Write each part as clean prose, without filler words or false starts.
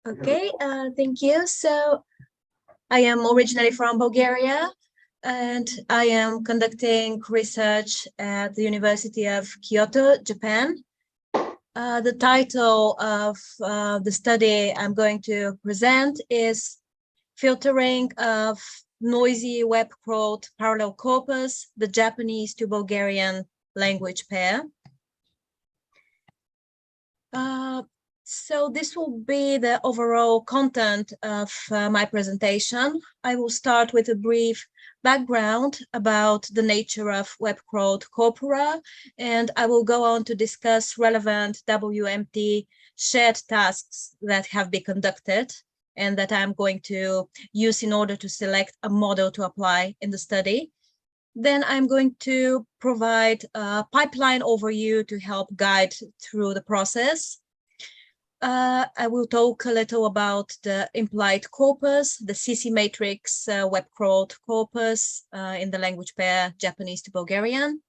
Okay, thank you. So I am originally from Bulgaria, and I am conducting research at the University of Kyoto, Japan. The title of the study I'm going to present is Filtering of Noisy Web Crawled Parallel Corpus, the Japanese to Bulgarian language pair. So this will be the overall content of my presentation. I will start with a brief background about the nature of web-crawled corpora, and I will go on to discuss relevant WMT shared tasks that have been conducted and that I'm going to use in order to select a model to apply in the study. Then I'm going to provide a pipeline overview to help guide through the process. I will talk a little about the implied corpus, the CC matrix web-crawled corpus in the language pair Japanese to Bulgarian.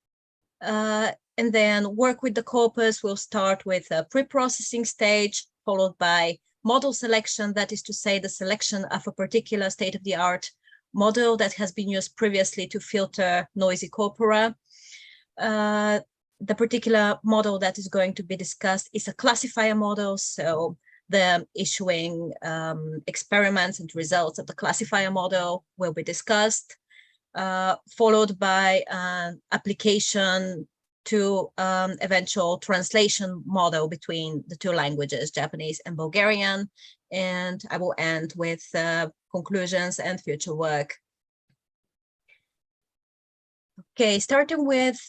And then work with the corpus. We'll start with a pre-processing stage, followed by model selection, that is to say the selection of a particular state-of-the-art model that has been used previously to filter noisy corpora. The particular model that is going to be discussed is a classifier model, so the issuing experiments and results of the classifier model will be discussed, followed by an application to eventual translation model between the two languages, Japanese and Bulgarian, and I will end with conclusions and future work. Okay, starting with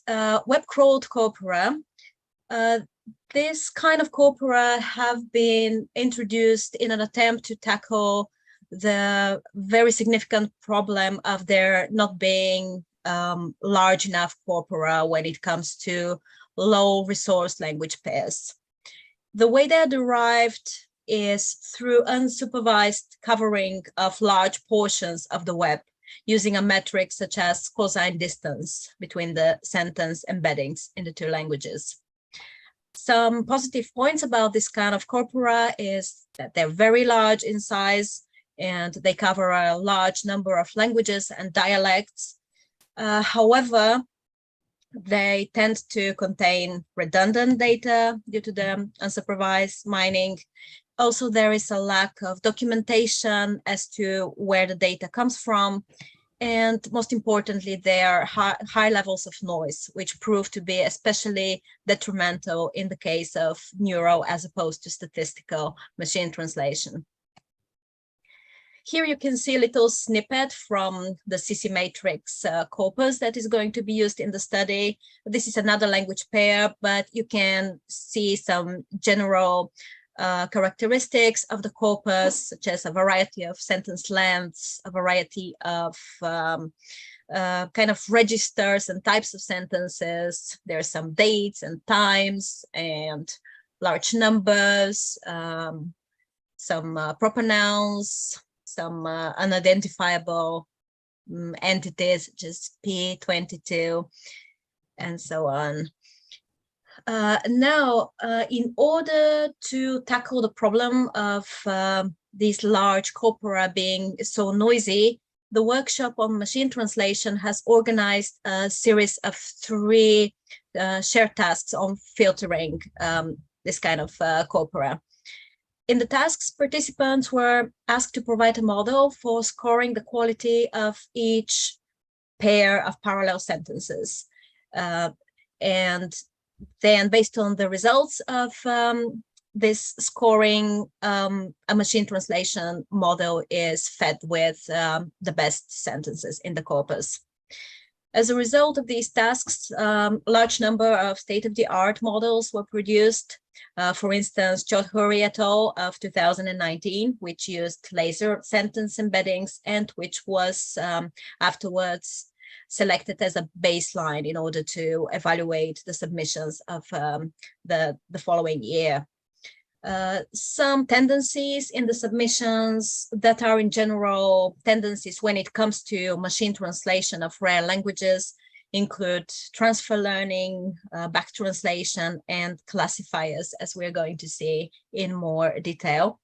web-crawled corpora. This kind of corpora have been introduced in an attempt to tackle the very significant problem of there not being large enough corpora when it comes to low resource language pairs. The way they're derived is through unsupervised covering of large portions of the web, using a metric such as cosine distance between the sentence embeddings in the two languages. Some positive points about this kind of corpora is that they're very large in size and they cover a large number of languages and dialects. However, they tend to contain redundant data due to the unsupervised mining. Also, there is a lack of documentation as to where the data comes from. And most importantly, there are high levels of noise, which prove to be especially detrimental in the case of neural as opposed to statistical machine translation. Here you can see a little snippet from the CC matrix corpus that is going to be used in the study. This is another language pair, but you can see some general characteristics of the corpus, such as a variety of sentence lengths, a variety of kind of registers and types of sentences. There are some dates and times and large numbers, some proper nouns, some unidentifiable entities, just P22, and so on. Now, in order to tackle the problem of these large corpora being so noisy, the workshop on machine translation has organized a series of 3 shared tasks on filtering this kind of corpora. In the tasks, participants were asked to provide a model for scoring the quality of each pair of parallel sentences. And then based on the results of this scoring, a machine translation model is fed with the best sentences in the corpus. As a result of these tasks, a large number of state-of-the-art models were produced. For instance, Chenhui et al. Of 2019, which used laser sentence embeddings and which was afterwards selected as a baseline in order to evaluate the submissions of the following year. Some tendencies in the submissions that are in general tendencies when it comes to machine translation of rare languages include transfer learning, back translation, and classifiers, as we're going to see in more detail.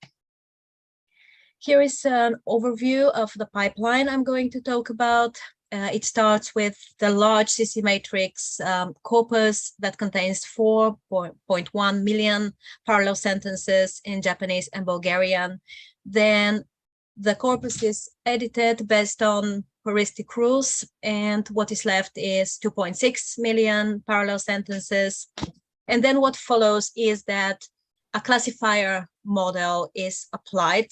Here is an overview of the pipeline I'm going to talk about. It starts with the large CC matrix corpus that contains 4.1 million parallel sentences in Japanese and Bulgarian. Then the corpus is edited based on heuristic rules, and what is left is 2.6 million parallel sentences. And then what follows is that a classifier model is applied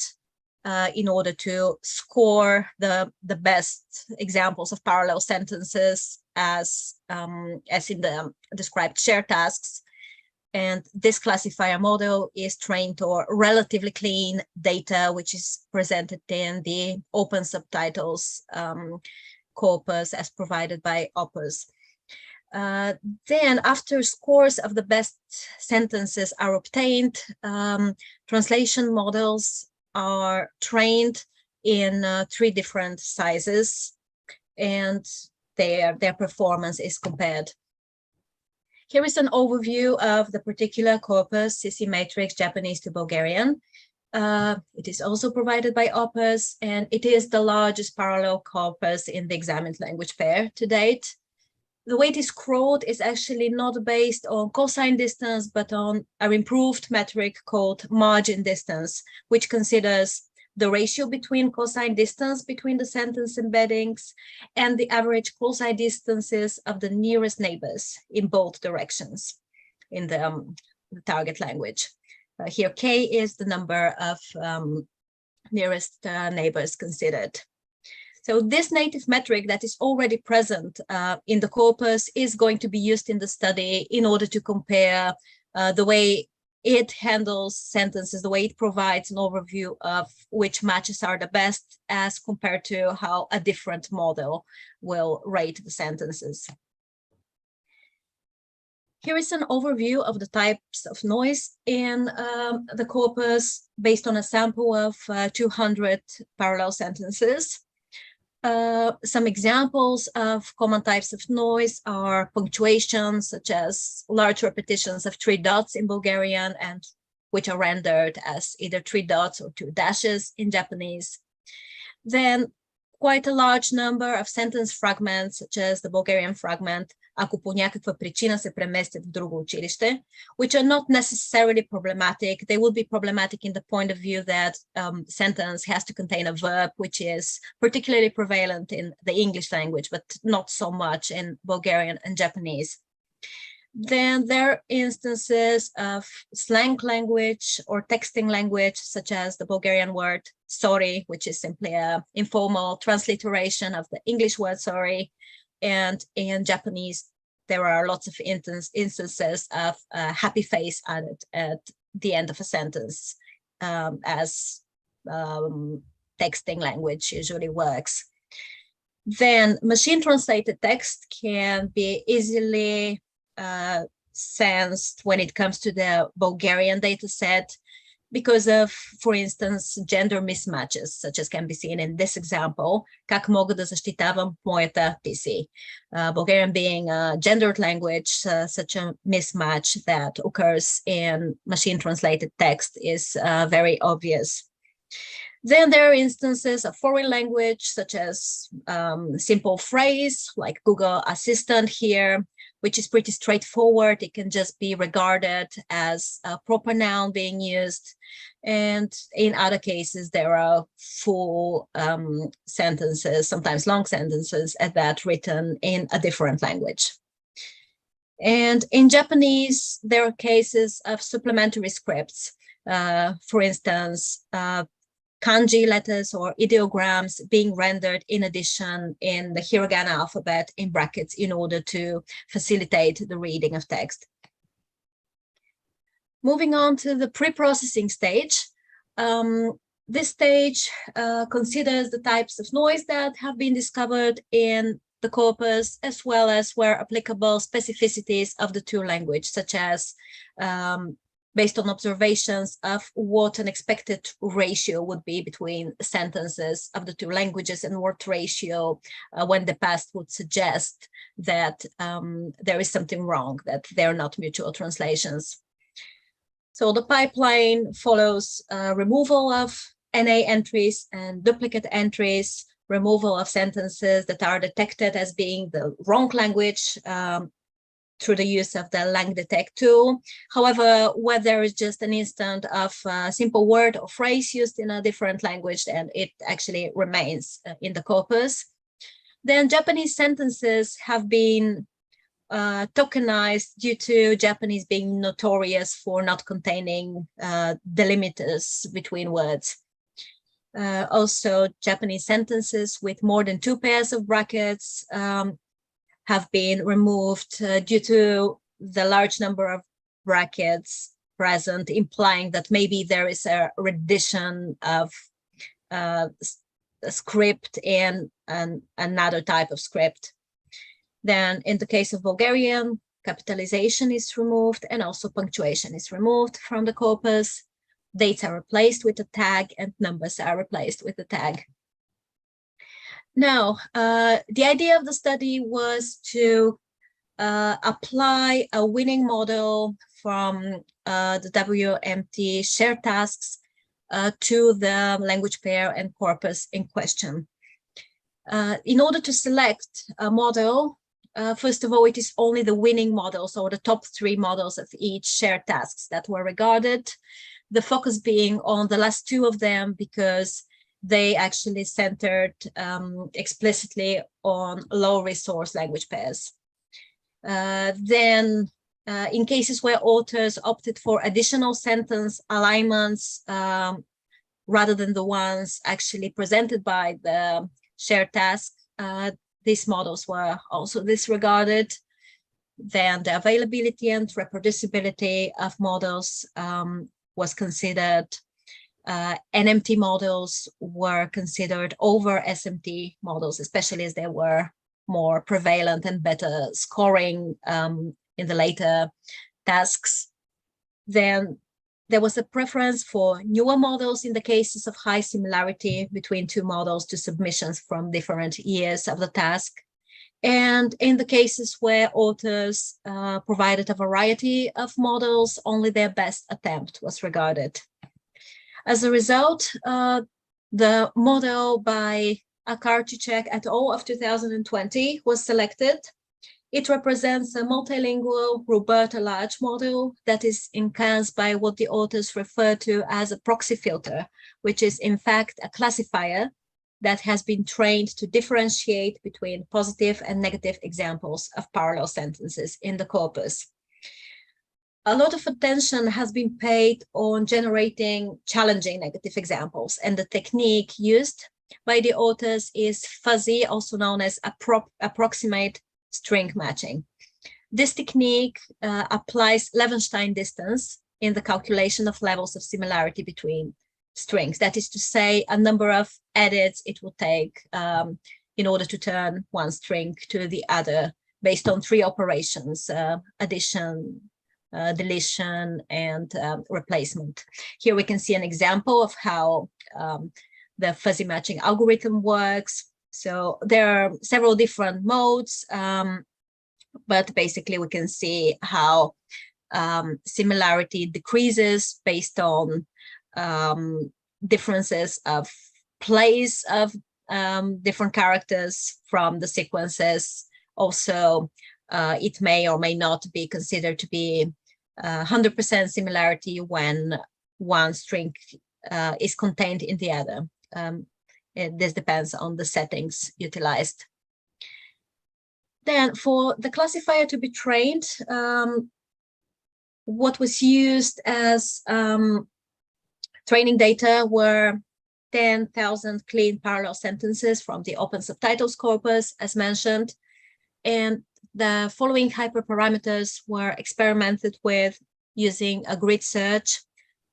in order to score the best examples of parallel sentences as in the described shared tasks. And this classifier model is trained on relatively clean data, which is presented in the open subtitles corpus as provided by Opus. Then after scores of the best sentences are obtained, translation models are trained in 3 different sizes, and their performance is compared. Here is an overview of the particular corpus, CC matrix Japanese to Bulgarian. It is also provided by Opus, and it is the largest parallel corpus in the examined language pair to date. The way it is crawled is actually not based on cosine distance, but on an improved metric called margin distance, which considers the ratio between cosine distance between the sentence embeddings and the average cosine distances of the nearest neighbors in both directions in the target language. Here, K is the number of nearest neighbors considered. So this native metric that is already present in the corpus is going to be used in the study in order to compare the way it handles sentences, the way it provides an overview of which matches are the best as compared to how a different model will rate the sentences. Here is an overview of the types of noise in the corpus based on a sample of 200 parallel sentences. Some examples of common types of noise are punctuation, such as large repetitions of 3 dots in Bulgarian, and which are rendered as either 3 dots or 2 dashes in Japanese. Then quite a large number of sentence fragments, such as the Bulgarian fragment, ако по някаква причина се преместят в друго училище, which are not necessarily problematic. They will be problematic in the point of view that sentence has to contain a verb, which is particularly prevalent in the English language, but not so much in Bulgarian and Japanese. Then there are instances of slang language or texting language, such as the Bulgarian word sorry, which is simply an informal transliteration of the English word sorry. And in Japanese, there are lots of instances of a happy face added at the end of a sentence, as texting language usually works. Then machine translated text can be easily sensed when it comes to the Bulgarian data set because of, for instance, gender mismatches, such as can be seen in this example. Как мога да защитавам моята PC? Bulgarian being a gendered language, such a mismatch that occurs in machine translated text is very obvious. Then there are instances of foreign language, such as simple phrase like Google Assistant here, which is pretty straightforward. It can just be regarded as a proper noun being used. And in other cases, there are full sentences, sometimes long sentences at that, written in a different language. And in Japanese, there are cases of supplementary scripts. For instance, kanji letters or ideograms being rendered in addition in the hiragana alphabet in brackets in order to facilitate the reading of text. Moving on to the pre-processing stage. This stage considers the types of noise that have been discovered in the corpus, as well as, where applicable, specificities of the 2 languages, such as based on observations of what an expected ratio would be between sentences of the 2 languages and what ratio when the past would suggest that there is something wrong, that they're not mutual translations. So the pipeline follows removal of NA entries and duplicate entries, removal of sentences that are detected as being the wrong language through the use of the lang detect tool. However, where there is just an instant of a simple word or phrase used in a different language, then it actually remains in the corpus. Then Japanese sentences have been tokenized due to Japanese being notorious for not containing delimiters between words. Also, Japanese sentences with more than 2 pairs of brackets have been removed due to the large number of brackets present, implying that maybe there is a rendition of a script in another type of script. Then in the case of Bulgarian, capitalization is removed and also punctuation is removed from the corpus. Dates are replaced with a tag and numbers are replaced with a tag. Now, the idea of the study was to apply a winning model from the WMT shared tasks to the language pair and corpus in question. In order to select a model, first of all, it is only the winning models or the top 3 models of each shared tasks that were regarded, the focus being on the last 2 of them because they actually centered explicitly on low resource language pairs. Then in cases where authors opted for additional sentence alignments rather than the ones actually presented by the shared task, these models were also disregarded. Then the availability and reproducibility of models was considered. NMT models were considered over SMT models, especially as they were more prevalent and better scoring in the later tasks. Then there was a preference for newer models in the cases of high similarity between 2 models to submissions from different years of the task. And in the cases where authors provided a variety of models, only their best attempt was regarded. As a result, the model by Akarczyk et al. Of 2020 was selected. It represents a multilingual Roberta large model that is enhanced by what the authors refer to as a proxy filter, which is in fact a classifier that has been trained to differentiate between positive and negative examples of parallel sentences in the corpus. A lot of attention has been paid on generating challenging negative examples, and the technique used by the authors is fuzzy, also known as approximate string matching. This technique applies Levenshtein distance in the calculation of levels of similarity between strings. That is to say, a number of edits it will take in order to turn one string to the other based on 3 operations, addition, deletion, and replacement. Here we can see an example of how the fuzzy matching algorithm works. So there are several different modes, but basically we can see how similarity decreases based on differences of place of different characters from the sequences. Also, it may or may not be considered to be 100% similarity when one string is contained in the other. This depends on the settings utilized. Then for the classifier to be trained, what was used as training data were 10,000 clean parallel sentences from the open subtitles corpus, as mentioned, and the following hyperparameters were experimented with using a grid search,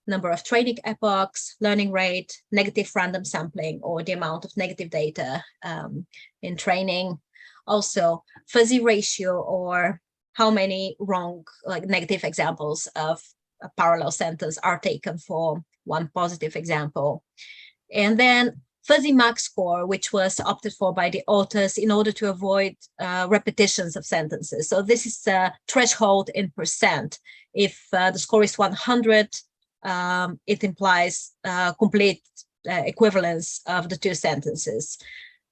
number of training epochs, learning rate, negative random sampling, or the amount of negative data in training. Also, fuzzy ratio, or how many wrong, like negative examples of a parallel sentence are taken for one positive example. And then fuzzy max score, which was opted for by the authors in order to avoid repetitions of sentences. So this is a threshold in percent. If the score is 100, it implies complete equivalence of the two sentences.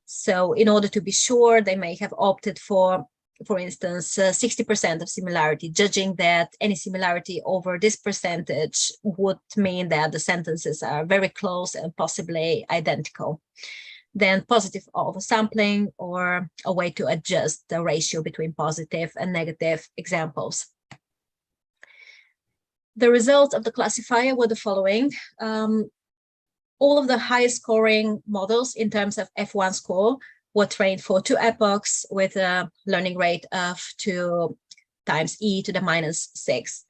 So in order to be sure, they may have opted for instance, 60% of similarity, judging that any similarity over this percentage would mean that the sentences are very close and possibly identical. Then positive oversampling, or a way to adjust the ratio between positive and negative examples. The results of the classifier were the following. All of the highest scoring models in terms of F1 score were trained for 2 epochs with a learning rate of 2 times e to the minus 6.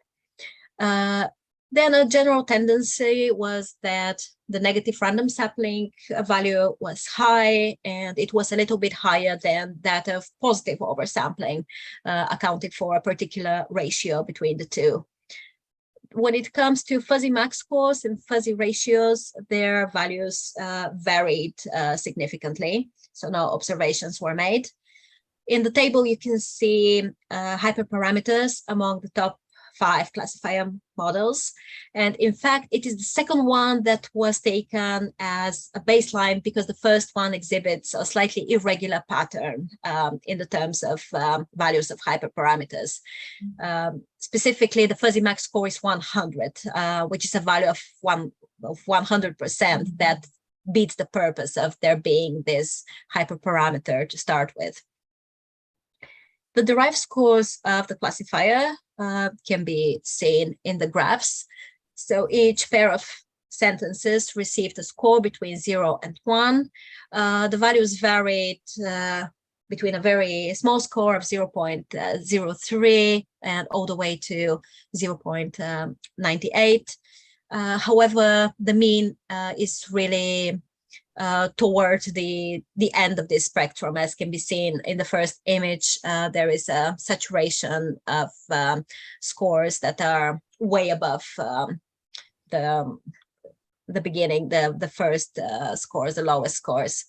Then a general tendency was that the negative random sampling value was high, and it was a little bit higher than that of positive oversampling, accounting for a particular ratio between the two. When it comes to fuzzy max scores and fuzzy ratios, their values varied significantly, so no observations were made. In the table, you can see hyperparameters among the top 5 classifier models. And in fact, it is the second one that was taken as a baseline because the first one exhibits a slightly irregular pattern in the terms of values of hyperparameters. Specifically, the fuzzy max score is 100, which is a value of 100% that beats the purpose of there being this hyperparameter to start with. The derived scores of the classifier can be seen in the graphs. So each pair of sentences received a score between 0 and 1. The values varied between a very small score of 0.03 and all the way to 0.98. However, the mean is really towards the end of this spectrum, as can be seen in the first image. There is a saturation of scores that are way above the beginning, the first scores, the lowest scores.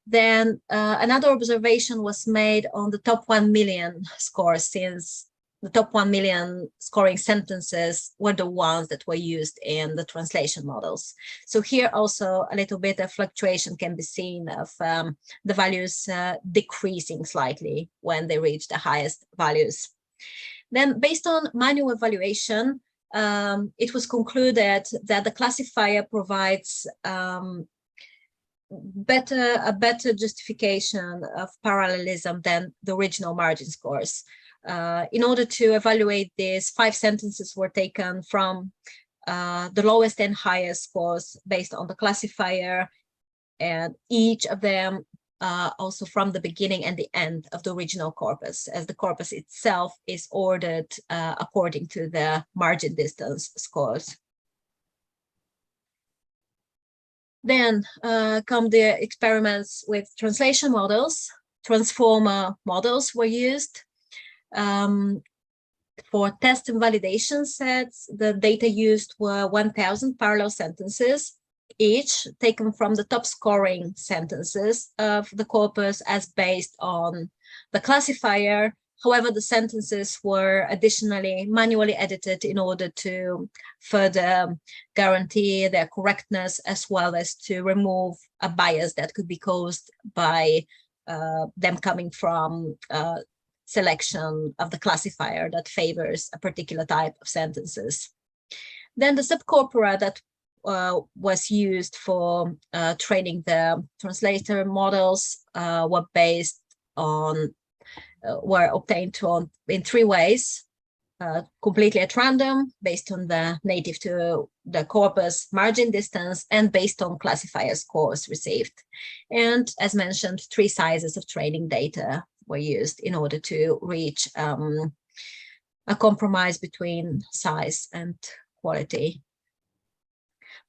Then another observation was made on the top 1 million scores, since the top 1 million scoring sentences were the ones that were used in the translation models. So here also a little bit of fluctuation can be seen of the values decreasing slightly when they reach the highest values. Then based on manual evaluation, it was concluded that the classifier provides a better justification of parallelism than the original margin scores. In order to evaluate this, 5 sentences were taken from the lowest and highest scores based on the classifier, and each of them also from the beginning and the end of the original corpus, as the corpus itself is ordered according to the margin distance scores. Then come the experiments with translation models. Transformer models were used. For test and validation sets, the data used were 1,000 parallel sentences, each taken from the top scoring sentences of the corpus as based on the classifier. However, the sentences were additionally manually edited in order to further guarantee their correctness, as well as to remove a bias that could be caused by them coming from selection of the classifier that favors a particular type of sentences. Then the subcorpora that was used for training the translator models were based on, were obtained in 3 ways. Completely at random, based on the native to the corpus margin distance, and based on classifier scores received. And as mentioned, 3 sizes of training data were used in order to reach a compromise between size and quality.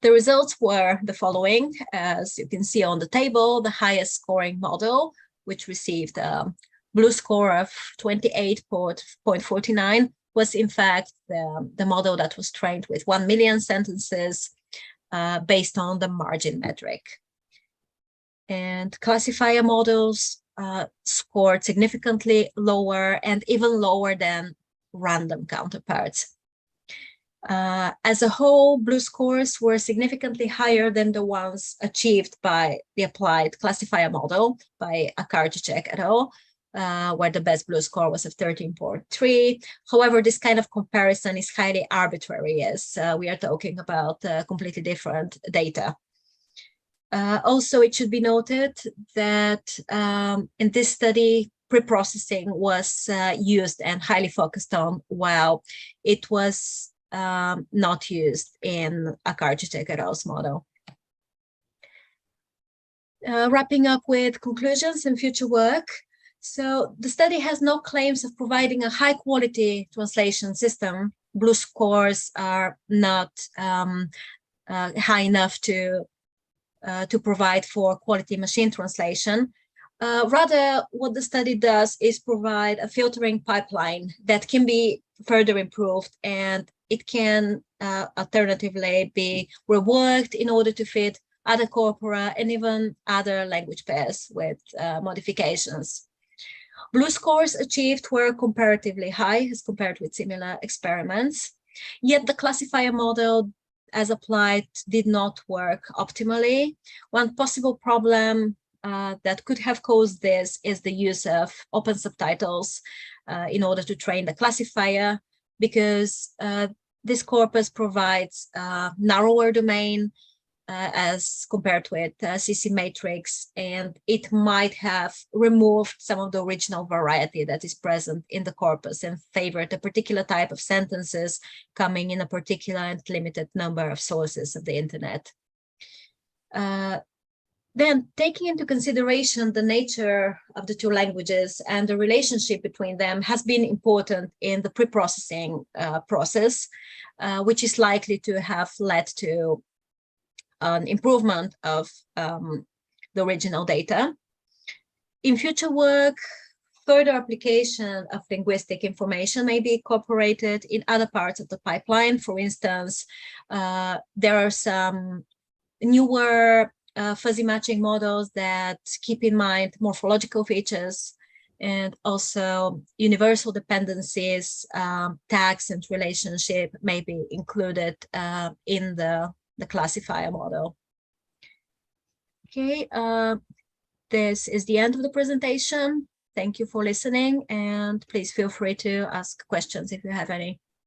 The results were the following. As you can see on the table, the highest scoring model, which received a blue score of 28.49, was in fact the model that was trained with 1 million sentences based on the margin metric. And classifier models scored significantly lower and even lower than random counterparts. As a whole, blue scores were significantly higher than the ones achieved by the applied classifier model by Akarczyk et al., where the best blue score was of 13.3. However, this kind of comparison is highly arbitrary, as we are talking about completely different data. Also, it should be noted that in this study, pre-processing was used and highly focused on, while it was not used in Akarczyk et al.'s model. Wrapping up with conclusions and future work. So the study has no claims of providing a high quality translation system. Blue scores are not high enough to provide for quality machine translation. Rather, what the study does is provide a filtering pipeline that can be further improved, and it can alternatively be reworked in order to fit other corpora and even other language pairs with modifications. Blue scores achieved were comparatively high as compared with similar experiments, yet the classifier model as applied did not work optimally. One possible problem that could have caused this is the use of open subtitles in order to train the classifier, because this corpus provides a narrower domain as compared with CC matrix, and it might have removed some of the original variety that is present in the corpus and favored a particular type of sentences coming in a particular and limited number of sources of the internet. Then, taking into consideration the nature of the two languages and the relationship between them has been important in the pre-processing process, which is likely to have led to an improvement of the original data. In future work, further application of linguistic information may be incorporated in other parts of the pipeline. For instance, there are some newer fuzzy matching models that keep in mind morphological features, and also universal dependencies, tags, and relationship may be included in the classifier model. Okay, this is the end of the presentation. Thank you for listening, and please feel free to ask questions if you have any.